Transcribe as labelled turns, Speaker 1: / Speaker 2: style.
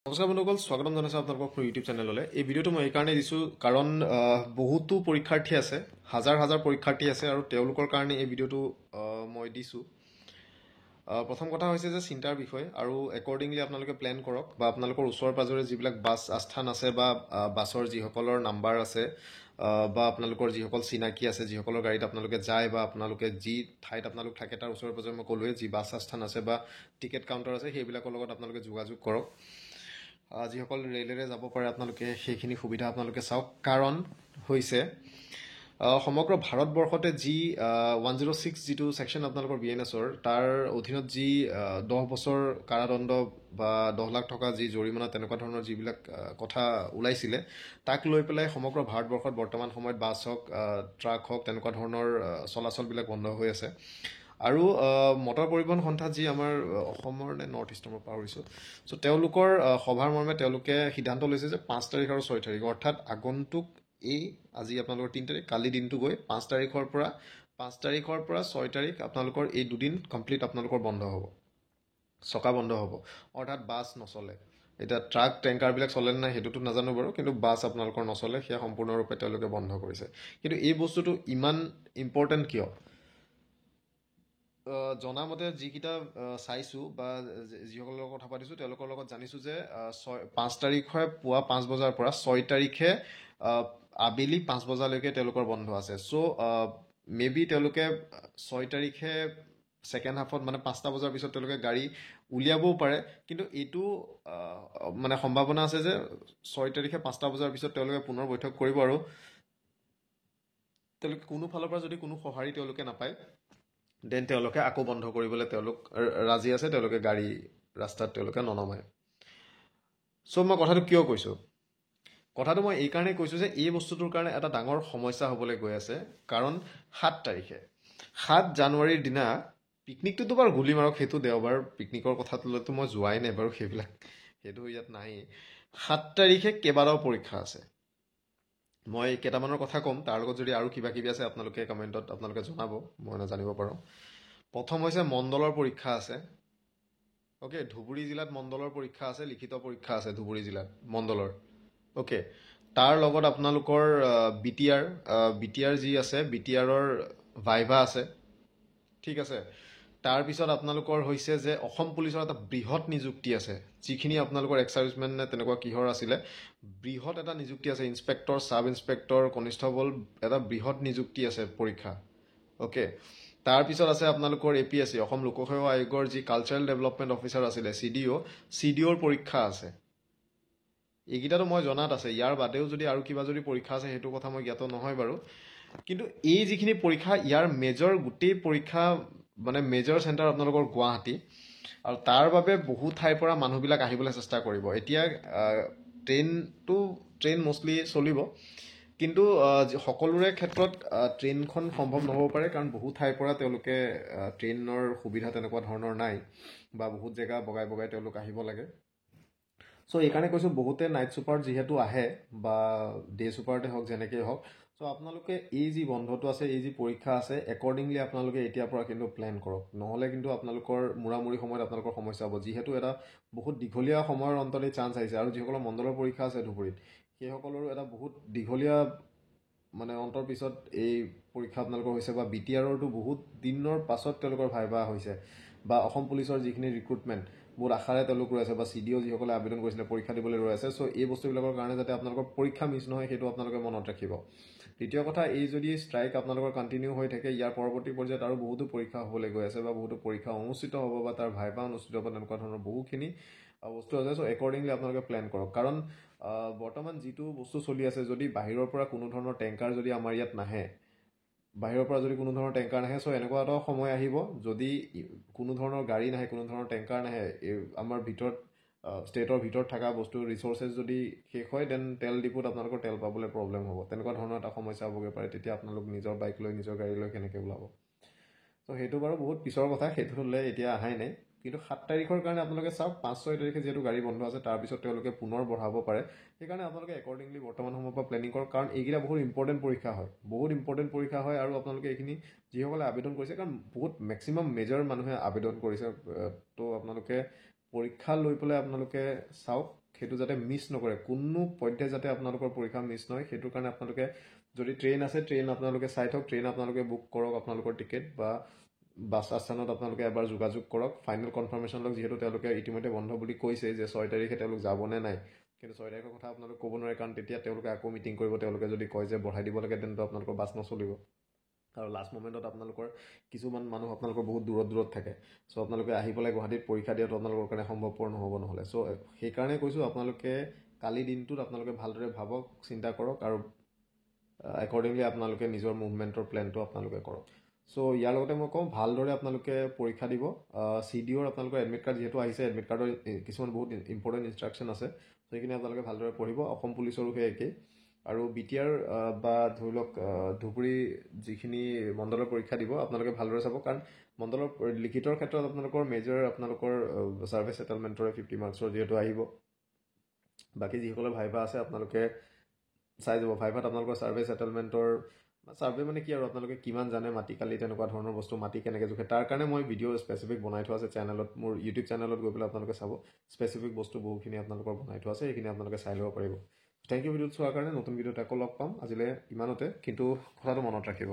Speaker 1: নমস্কাৰ বন্ধুসকল, স্বাগতম জনাইছোঁ আপোনালোকক মোৰ ইউটিউব চেনেললৈ। এই ভিডিঅ'টো মই এইকাৰণে দিছোঁ কাৰণ বহুতো পৰীক্ষাৰ্থী আছে, হাজাৰ হাজাৰ পৰীক্ষাৰ্থী আছে আৰু তেওঁলোকৰ কাৰণে এই ভিডিঅ'টো মই দিছোঁ। প্ৰথম কথা হৈছে যে চিন্তাৰ বিষয়, আৰু একৰ্ডিংলি আপোনালোকে প্লেন কৰক বা আপোনালোকৰ ওচৰে পাজৰে যিবিলাক বাছ আস্থান আছে বা বাছৰ যিসকলৰ নাম্বাৰ আছে বা আপোনালোকৰ যিসকল চিনাকি আছে, যিসকলৰ গাড়ীত আপোনালোকে যায় বা আপোনালোকে যি ঠাইত আপোনালোক থাকে তাৰ ওচৰে পাজৰে মই ক'লোৱে যি বাছ আস্থান আছে বা টিকেট কাউণ্টাৰ আছে সেইবিলাকৰ লগত আপোনালোকে যোগাযোগ কৰক। যিসকল ৰেলেৰে যাব পাৰে আপোনালোকে সেইখিনি সুবিধা আপোনালোকে চাওক। কাৰণ হৈছে সমগ্ৰ ভাৰতবৰ্ষতে যি 106 যিটো ছেকশ্যন আপোনালোকৰ BNSৰ তাৰ অধীনত যি 10 বছৰ কাৰাদণ্ড বা 10 লাখ টকা যি জৰিমনা তেনেকুৱা ধৰণৰ যিবিলাক কথা ওলাইছিলে তাক লৈ পেলাই সমগ্ৰ ভাৰতবৰ্ষত বৰ্তমান সময়ত বাছ হওক ট্ৰাক হওক তেনেকুৱা ধৰণৰ চলাচলবিলাক বন্ধ হৈ আছে। আৰু মটৰ পৰিবহণ সন্থা যি আমাৰ অসমৰ নে নৰ্থ ইষ্টৰ মই পাহৰিছোঁ, চ' তেওঁলোকৰ সভাৰ মৰ্মে তেওঁলোকে সিদ্ধান্ত লৈছে যে 5 তাৰিখ আৰু 6 তাৰিখ অৰ্থাৎ আগন্তুক আজি আপোনালোকৰ 3 তাৰিখ, কালি দিনটো গৈ 5 তাৰিখৰ পৰা 6 তাৰিখ আপোনালোকৰ এই দুদিন কমপ্লিট আপোনালোকৰ বন্ধ হ'ব, চকা বন্ধ হ'ব, অৰ্থাৎ বাছ নচলে। এতিয়া ট্ৰাক টেংকাৰবিলাক চলে নে নাই সেইটোতো নাজানো বাৰু, কিন্তু বাছ আপোনালোকৰ নচলে, সেয়া সম্পূৰ্ণৰূপে তেওঁলোকে বন্ধ কৰিছে। কিন্তু এই বস্তুটো ইমান ইম্পৰ্টেণ্ট কিয়? জনামতে যিকেইটা চাইছোঁ বা যিসকলৰ লগত কথা পাতিছোঁ তেওঁলোকৰ লগত জানিছোঁ যে 5 তাৰিখে পুৱা 5 বজাৰ পৰা 6 তাৰিখে আবেলি 5 বজালৈকে তেওঁলোকৰ বন্ধ আছে। চ' মে বি তেওঁলোকে 6 তাৰিখে ছেকেণ্ড হাফত মানে 5টা বজাৰ পিছত তেওঁলোকে গাড়ী উলিয়াবও পাৰে, কিন্তু এইটো মানে সম্ভাৱনা আছে যে 6 তাৰিখে 5টা বজাৰ পিছত তেওঁলোকে পুনৰ বৈঠক কৰিব আৰু তেওঁলোকে কোনো ফালৰ পৰা যদি কোনো সঁহাৰি তেওঁলোকে নাপায় দেন তেওঁলোকে আকৌ বন্ধ কৰিবলৈ তেওঁলোক ৰাজি আছে, তেওঁলোকে গাড়ী ৰাস্তাত তেওঁলোকে ননমায়। চ' মই কথাটো কিয় কৈছোঁ? কথাটো মই এইকাৰণেই কৈছোঁ যে এই বস্তুটোৰ কাৰণে এটা ডাঙৰ সমস্যা হ'বলৈ গৈ আছে। কাৰণ 7 জানুৱাৰীৰ দিনা পিকনিকটোতো বাৰু গুলি মাৰক, সেইটো দেওবাৰ, পিকনিকৰ কথাটোলৈতো মই যোৱাই নাই বাৰু, সেইটো ইয়াত নাহেই। 7 তাৰিখে কেইবাটাও পৰীক্ষা আছে। মই কেইটামানৰ কথা ক'ম, তাৰ লগত যদি আৰু কিবা কিবি আছে আপোনালোকে কমেণ্টত আপোনালোকে জনাব, মই নাজানিব পাৰোঁ। প্ৰথম হৈছে মণ্ডলৰ পৰীক্ষা আছে। অ'কে, ধুবুৰী জিলাত মণ্ডলৰ পৰীক্ষা আছে, লিখিত পৰীক্ষা আছে ধুবুৰী জিলাত মণ্ডলৰ। অ'কে, তাৰ লগত আপোনালোকৰ BTR যি আছে BTRৰ ভাইভা আছে, ঠিক আছে। তাৰপিছত আপোনালোকৰ হৈছে যে অসম পুলিচৰ এটা বৃহৎ নিযুক্তি আছে, যিখিনি আপোনালোকৰ এক্স-ছাৰ্ভিচমেন নে তেনেকুৱা কিহৰ আছিলে, বৃহৎ এটা নিযুক্তি আছে, ইনস্পেক্টৰ, ছাব ইনস্পেক্টৰ, কনিষ্টেবল, এটা বৃহৎ নিযুক্তি আছে পৰীক্ষা। অ'কে, তাৰপিছত আছে আপোনালোকৰ APSC অসম লোকসেৱা আয়োগৰ যি কালচাৰেল ডেভেলপমেণ্ট অফিচাৰ আছিলে CDOৰ পৰীক্ষা আছে। এইকেইটাতো মই জনাত আছে, ইয়াৰ বাদেও যদি আৰু কিবা যদি পৰীক্ষা আছে সেইটো কথা মই জ্ঞাত নহয় বাৰু। কিন্তু এই যিখিনি পৰীক্ষা ইয়াৰ গোটেই পৰীক্ষা মানে মেজৰ চেণ্টাৰ আপোনালোকৰ গুৱাহাটী, আৰু তাৰ বাবে বহু ঠাইৰ পৰা মানুহবিলাক আহিবলৈ চেষ্টা কৰিব। এতিয়া ট্ৰেইন মষ্টলি চলিব, কিন্তু সকলোৰে ক্ষেত্ৰত ট্ৰেইনখন সম্ভৱ নহ'ব পাৰে, কাৰণ বহু ঠাইৰ পৰা তেওঁলোকে ট্ৰেইনৰ সুবিধা তেনেকুৱা ধৰণৰ নাই বা বহুত জেগা বগাই তেওঁলোক আহিব লাগে। চ' এইকাৰণে কৈছোঁ, বহুতে নাইট ছুপাৰত যিহেতু আহে বা ডে ছুপাৰতে হওক যেনেকেই হওক, চ' আপোনালোকে এই যি বন্ধটো আছে, এই যি পৰীক্ষা আছে, একৰ্ডিংলি আপোনালোকে এতিয়াৰ পৰা কিন্তু প্লেন কৰক, নহ'লে কিন্তু আপোনালোকৰ মূৰামূৰি সময়ত আপোনালোকৰ সমস্যা হ'ব। যিহেতু এটা বহুত দীঘলীয়া সময়ৰ অন্তত এই চান্স আহিছে, আৰু যিসকলৰ মণ্ডলৰ পৰীক্ষা আছে ধুবুৰীত সেইসকলৰো এটা বহুত দীঘলীয়া মানে অন্তৰ পিছত এই পৰীক্ষা আপোনালোকৰ হৈছে, বা BTRৰটো বহুত দিনৰ পাছত তেওঁলোকৰ ভাইভা হৈছে, বা অসম পুলিচৰ যিখিনি ৰিক্ৰুটমেণ্ট বহুত আশাৰে তেওঁলোক ৰৈ আছে, বা CDO যিসকলে আবেদন কৰিছিলে পৰীক্ষা দিবলৈ ৰৈ আছে। চ' এই বস্তুবিলাকৰ কাৰণে যাতে আপোনালোকৰ পৰীক্ষা মিছ নহয় সেইটো আপোনালোকে মনত ৰাখিব। দ্বিতীয় কথা, এই যদি ষ্ট্ৰাইক আপোনালোকৰ কণ্টিনিউ হৈ থাকে, ইয়াৰ পৰৱৰ্তী পৰ্যায়ত আৰু বহুতো পৰীক্ষা হ'বলৈ গৈ আছে, বা বহুতো পৰীক্ষা অনুষ্ঠিত হ'ব, বা তাৰ ভাইভা অনুষ্ঠিত হ'ব, তেনেকুৱা ধৰণৰ বহুখিনি বস্তু আছে। চ' একৰ্ডিংলি আপোনালোকে প্লেন কৰক। কাৰণ বৰ্তমান যিটো বস্তু চলি আছে, যদি বাহিৰৰ পৰা কোনো ধৰণৰ টেংকাৰ যদি আমাৰ ইয়াত নাহে, চ' এনেকুৱা এটা সময় আহিব যদি কোনো ধৰণৰ গাড়ী নাহে, কোনো ধৰণৰ টেংকাৰ নাহে, আমাৰ ষ্টেটৰ ভিতৰত থকা বস্তু ৰিচৰ্চেছ যদি শেষ হয়, দেন তেল ডিপুত আপোনালোকৰ তেল পাবলৈ প্ৰব্লেম হ'ব, তেনেকুৱা ধৰণৰ এটা সমস্যা হ'বগৈ পাৰে। তেতিয়া আপোনালোক নিজৰ বাইক লৈ নিজৰ গাড়ী লৈ কেনেকৈ ওলাব? চ' সেইটো বাৰু বহুত পিছৰ কথা, সেইটো হ'লে এতিয়া অহাই নাই। কিন্তু 7 তাৰিখৰ কাৰণে আপোনালোকে চাওক, 5-6 তাৰিখে যিহেতু গাড়ী বন্ধ আছে, তাৰপিছত তেওঁলোকে পুনৰ বঢ়াব পাৰে। সেইকাৰণে আপোনালোকে একৰ্ডিংলি বৰ্তমান সময়ৰ পৰা প্লেনিং কৰক, কাৰণ এইকেইটা বহুত ইম্পৰ্টেণ্ট পৰীক্ষা হয়, আৰু আপোনালোকে এইখিনি যিসকলে আবেদন কৰিছে, কাৰণ বহুত মেক্সিমাম মেজৰ মানুহে আবেদন কৰিছে, তো আপোনালোকে পৰীক্ষা লৈ পেলাই আপোনালোকে চাওক, সেইটো যাতে মিছ নকৰে, কোনো পধ্যে যাতে আপোনালোকৰ পৰীক্ষা মিছ নহয়। সেইটোৰ কাৰণে আপোনালোকে যদি ট্ৰেইন আছে, ট্ৰেইন আপোনালোকে চাই থওক, ট্ৰেইন আপোনালোকে বুক কৰক আপোনালোকৰ টিকেট, বা বাছ আস্থানত আপোনালোকে এবাৰ যোগাযোগ কৰক, ফাইনেল কনফাৰ্মেশ্যন লওক। যিহেতু তেওঁলোকে ইতিমধ্যে বন্ধ বুলি কৈছে যে 6 তাৰিখে তেওঁলোক যাবনে নাই, কিন্তু 6 তাৰিখৰ কথা আপোনালোকে ক'ব নোৱাৰে, কাৰণ তেতিয়া তেওঁলোকে আকৌ মিটিং কৰিব। তেওঁলোকে যদি কয় যে বঢ়াই দিব লাগে, তেন্তে আপোনালোকৰ বাছ নচলিব। আৰু লাষ্ট মমেণ্টত আপোনালোকৰ কিছুমান মানুহ আপোনালোকৰ বহুত দূৰত থাকে। চ' আপোনালোকে আহি পেলাই গুৱাহাটীত পৰীক্ষা দিয়াটো আপোনালোকৰ কাৰণে সম্ভৱপৰ নহ'ব নহ'লে। চ' সেইকাৰণে কৈছোঁ, আপোনালোকে কালি দিনটোত আপোনালোকে ভালদৰে ভাবক, চিন্তা কৰক, আৰু একৰ্ডিংলি আপোনালোকে নিজৰ মুভমেণ্টৰ প্লেনটো আপোনালোকে কৰক। চ' ইয়াৰ লগতে মই কওঁ, ভালদৰে আপোনালোকে পৰীক্ষা দিব। CDOৰ আপোনালোকৰ এডমিট কাৰ্ড যিহেতু আহিছে, এডমিট কাৰ্ডৰ কিছুমান বহুত ইম্পৰ্টেণ্ট ইনষ্ট্ৰাকশ্যন আছে, সেইখিনি আপোনালোকে ভালদৰে পঢ়িব। অসম পুলিচৰো সেই একেই। আৰু BTR বা ধৰি লওক ধুবুৰী যিখিনি মণ্ডলৰ পৰীক্ষা দিব, আপোনালোকে ভালদৰে চাব, কাৰণ মণ্ডলৰ লিখিতৰ ক্ষেত্ৰত আপোনালোকৰ মেজৰ আপোনালোকৰ ছাৰ্ভে ছেটেলমেণ্টৰে 50 মাৰ্কছৰ যিহেতু আহিব। বাকী যিসকলৰ ভাইভা আছে আপোনালোকে চাই যাব। ভাইভাত আপোনালোকৰ ছাৰ্ভে ছেটেলমেণ্টৰ, ছাৰ্ভে মানে কি আৰু, আপোনালোকে কিমান জানে মাটিকালি, তেনেকুৱা ধৰণৰ বস্তু, মাটি কেনেকৈ জোখে, তাৰ কাৰণে মই ভিডিঅ' স্পেচিফিক বনাই থোৱা আছে চেনেলত, মোৰ ইউটিউব চেনেলত গৈ পেলাই আপোনালোকে চাব। স্পেচিফিক বস্তু বহুখিনি আপোনালোকৰ বনাই থোৱা আছে, সেইখিনি আপোনালোকে চাই ল'ব পাৰিব। থেংক ইউ ভিডিঅ'ত চোৱাৰ কাৰণে। নতুন ভিডিঅ'ত আকৌ লগ পাম। আজিলৈ ইমানতে, কিন্তু কথাটো মনত ৰাখিব।